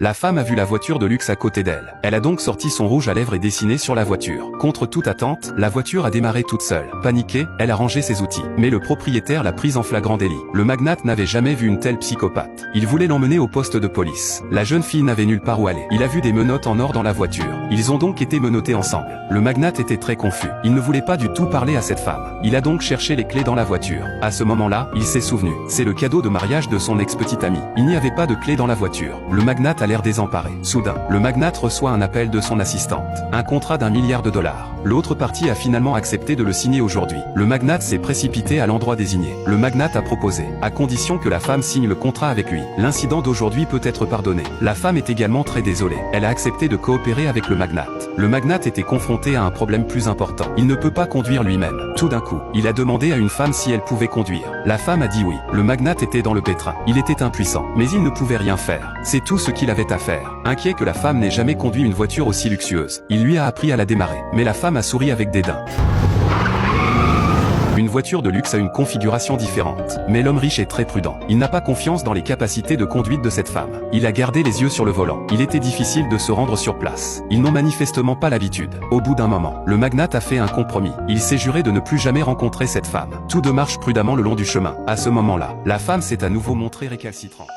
La femme a vu la voiture de luxe à côté d'elle. Elle a donc sorti son rouge à lèvres et dessiné sur la voiture. Contre toute attente, la voiture a démarré toute seule. Paniquée, elle a rangé ses outils. Mais le propriétaire l'a prise en flagrant délit. Le magnate n'avait jamais vu une telle psychopathe. Il voulait l'emmener au poste de police. La jeune fille n'avait nulle part où aller. Il a vu des menottes en or dans la voiture. Ils ont donc été menottés ensemble. Le magnate était très confus. Il ne voulait pas du tout parler à cette femme. Il a donc cherché les clés dans la voiture. À ce moment-là, il s'est souvenu. C'est le cadeau de mariage de son ex-petite amie. Il n'y avait pas de clés dans la voiture. Le magnate a l'air désemparé. Soudain, le magnate reçoit un appel de son assistante. Un contrat d'1 milliard de dollars. L'autre partie a finalement accepté de le signer aujourd'hui. Le magnate s'est précipité à l'endroit désigné. Le magnate a proposé, à condition que la femme signe le contrat avec lui. L'incident d'aujourd'hui peut être pardonné. La femme est également très désolée. Elle a accepté de coopérer avec le magnate. Le magnate était confronté à un problème plus important. Il ne peut pas conduire lui-même. Tout d'un coup, il a demandé à une femme si elle pouvait conduire. La femme a dit oui. Le magnate était dans le pétrin. Il était impuissant, mais il ne pouvait rien faire. C'est tout ce qu'il avait à faire. Inquiet que la femme n'ait jamais conduit une voiture aussi luxueuse, il lui a appris à la démarrer. Mais la femme a souri avec dédain. Une voiture de luxe a une configuration différente. Mais l'homme riche est très prudent. Il n'a pas confiance dans les capacités de conduite de cette femme. Il a gardé les yeux sur le volant. Il était difficile de se rendre sur place. Ils n'ont manifestement pas l'habitude. Au bout d'un moment, le magnate a fait un compromis. Il s'est juré de ne plus jamais rencontrer cette femme. Tous deux marchent prudemment le long du chemin. À ce moment-là, la femme s'est à nouveau montrée récalcitrante.